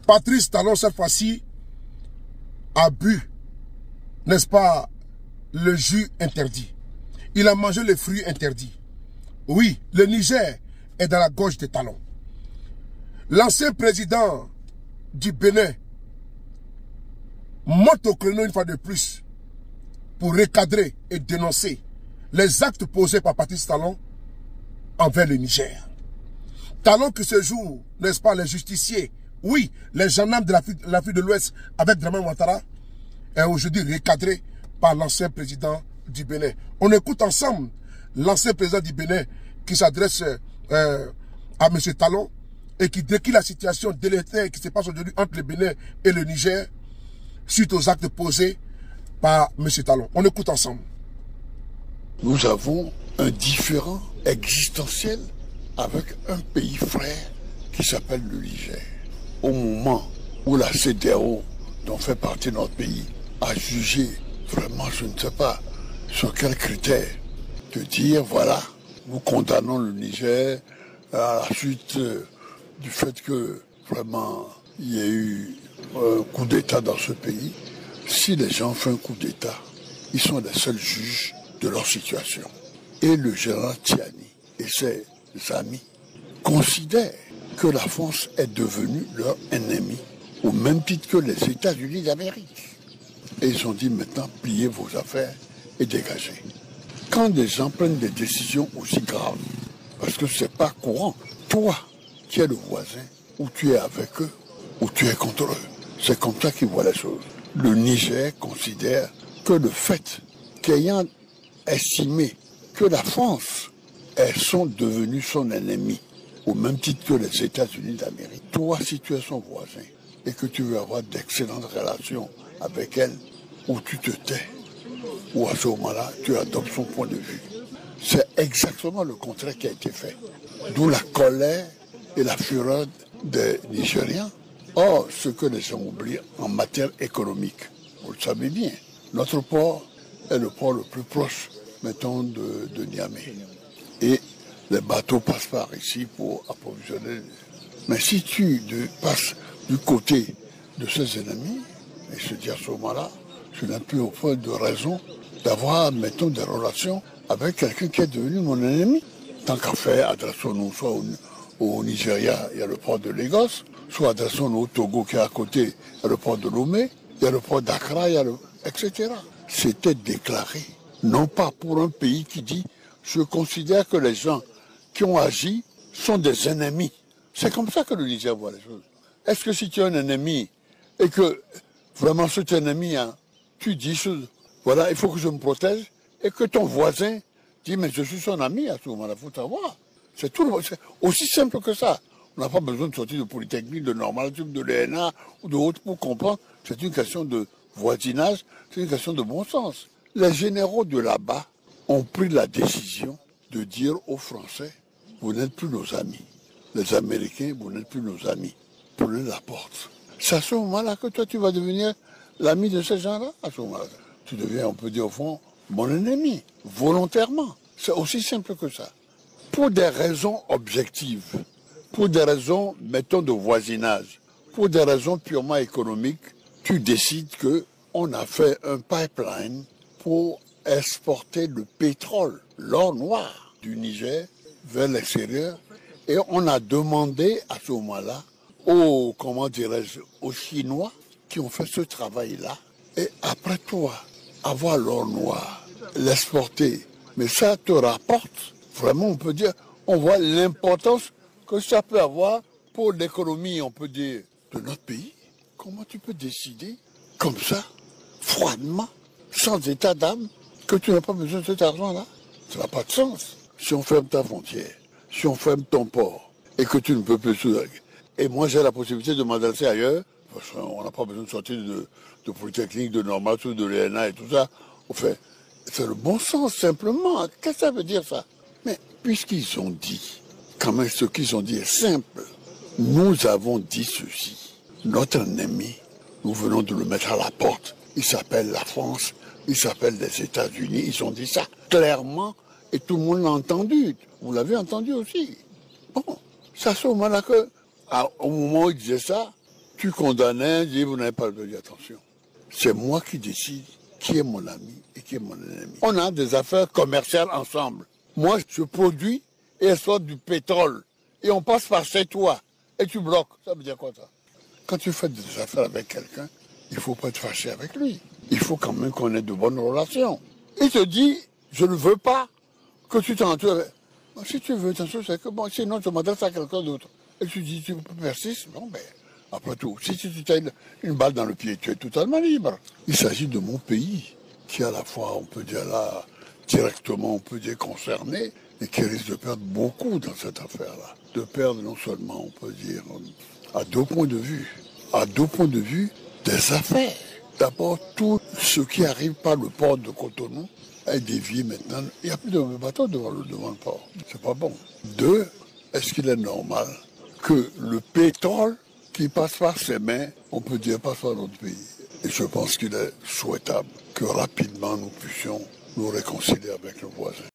Patrice Talon, cette fois-ci, a bu, n'est-ce pas, le jus interdit. Il a mangé les fruits interdits. Oui, le Niger est dans la gorge des Talons. L'ancien président du Bénin monte au créneau une fois de plus pour recadrer et dénoncer les actes posés par Patrice Talon envers le Niger. Talon que ce jour, n'est-ce pas, les justiciers, oui, les gendarmes de l'Afrique de l'Ouest avec Dramane Ouattara, est aujourd'hui recadré par l'ancien président du Bénin. On écoute ensemble l'ancien président du Bénin qui s'adresse à M. Talon et qui décrit la situation délétère qui se passe aujourd'hui entre le Bénin et le Niger suite aux actes posés par M. Talon. On écoute ensemble. Nous avons un différend existentiel avec un pays frère qui s'appelle le Niger. Au moment où la CEDEAO, dont fait partie notre pays, a jugé, vraiment je ne sais pas sur quels critères, de dire voilà, nous condamnons le Niger à la suite du fait que vraiment il y a eu un coup d'État dans ce pays. Si les gens font un coup d'État, ils sont les seuls juges de leur situation. Et le général Tiani et ses amis considèrent que la France est devenue leur ennemi, au même titre que les États-Unis d'Amérique. Et ils ont dit maintenant, pliez vos affaires et dégagez. Quand des gens prennent des décisions aussi graves, parce que c'est pas courant, toi qui es le voisin, ou tu es avec eux, ou tu es contre eux. C'est comme ça qu'ils voient les choses. Le Niger considère que le fait qu'ayant estimé que la France, elles sont devenues son ennemi, au même titre que les États-Unis d'Amérique. Toi, si tu es son voisin et que tu veux avoir d'excellentes relations avec elle, ou tu te tais, ou à ce moment-là, tu adoptes son point de vue. C'est exactement le contraire qui a été fait. D'où la colère et la fureur des Nigériens. Or, ce que les gens oublient en matière économique, vous le savez bien, notre port est le port le plus proche, mettons, de Niamey. Et les bateaux passent par ici pour approvisionner. Mais si tu passes du côté de ces ennemis, et se dire à ce moment-là, je n'ai plus au point de raison d'avoir, mettons, des relations avec quelqu'un qui est devenu mon ennemi. Tant qu'à faire, adressons-nous soit au Nigeria, il y a le port de Lagos, soit adressons-nous au Togo qui est à côté, il y a le port de Lomé, il y a le port d'Accra, etc. C'était déclaré, non pas pour un pays qui dit « je considère que les gens qui ont agi sont des ennemis ». C'est comme ça que le Niger voit les choses. Est-ce que si tu es un ennemi et que vraiment cet ennemi, hein, tu dis voilà, il faut que je me protège, et que ton voisin dit mais je suis son ami à ce moment-là, il faut savoir. C'est aussi simple que ça. On n'a pas besoin de sortir de Polytechnique, de Normal, de l'ENA ou de autres pour comprendre. C'est une question de voisinage, c'est une question de bon sens. Les généraux de là-bas ont pris la décision de dire aux Français, vous n'êtes plus nos amis. Les Américains, vous n'êtes plus nos amis. Prenez la porte. C'est à ce moment-là que toi, tu vas devenir l'ami de ces gens-là. À ce moment-là, tu deviens, on peut dire au fond, mon ennemi, volontairement. C'est aussi simple que ça. Pour des raisons objectives, pour des raisons, mettons, de voisinage, pour des raisons purement économiques, tu décides qu'on a fait un pipeline pour exporter le pétrole, l'or noir du Niger vers l'extérieur. Et on a demandé à ce moment-là aux, comment dirais-je, aux Chinois qui ont fait ce travail-là. Et après toi, avoir l'or noir, l'exporter, mais ça te rapporte, vraiment on peut dire, on voit l'importance que ça peut avoir pour l'économie, on peut dire, de notre pays. Comment tu peux décider comme ça, froidement, sans état d'âme, que tu n'as pas besoin de cet argent-là? Ça n'a pas de sens. Si on ferme ta frontière, si on ferme ton port, et que tu ne peux plus... Et moi j'ai la possibilité de m'adresser ailleurs, parce qu'on n'a pas besoin de sortir de Polytechnique, de Normal, de l'ENA et tout ça. Enfin, c'est le bon sens, simplement. Qu'est-ce que ça veut dire, ça? Mais puisqu'ils ont dit, quand même ce qu'ils ont dit est simple. Nous avons dit ceci. Notre ennemi, nous venons de le mettre à la porte. Il s'appelle la France, il s'appelle les États-Unis. Ils ont dit ça clairement et tout le monde l'a entendu. Vous l'avez entendu aussi. Bon, c'est à ce moment-là que, au moment où ils disaient ça, Tu condamnais, dis vous n'avez pas le droit, dis attention. C'est moi qui décide qui est mon ami et qui est mon ennemi. On a des affaires commerciales ensemble. Moi, je produis et elle sort du pétrole. Et on passe par chez toi. Et tu bloques. Ça veut dire quoi, ça? Quand tu fais des affaires avec quelqu'un, il ne faut pas être fâché avec lui. Il faut quand même qu'on ait de bonnes relations. Il te dit, je ne veux pas que tu t'entoures. Si tu veux t'entourer, c'est que bon, sinon je m'adresse à quelqu'un d'autre. Et tu dis, tu persistes, bon ben, après tout, si tu t'as une balle dans le pied, tu es totalement libre. Il s'agit de mon pays, qui est à la fois, on peut dire là, directement, on peut dire concerné, et qui risque de perdre beaucoup dans cette affaire-là. De perdre non seulement, on peut dire, à deux points de vue. À deux points de vue des affaires. D'abord, tout ce qui arrive par le port de Cotonou est dévié maintenant. Il n'y a plus de bateaux devant le port. C'est pas bon. Deux, est-ce qu'il est normal que le pétrole qui passe par ses mains, on peut dire passe par notre pays? Et je pense qu'il est souhaitable que rapidement nous puissions nous réconcilier avec nos voisins.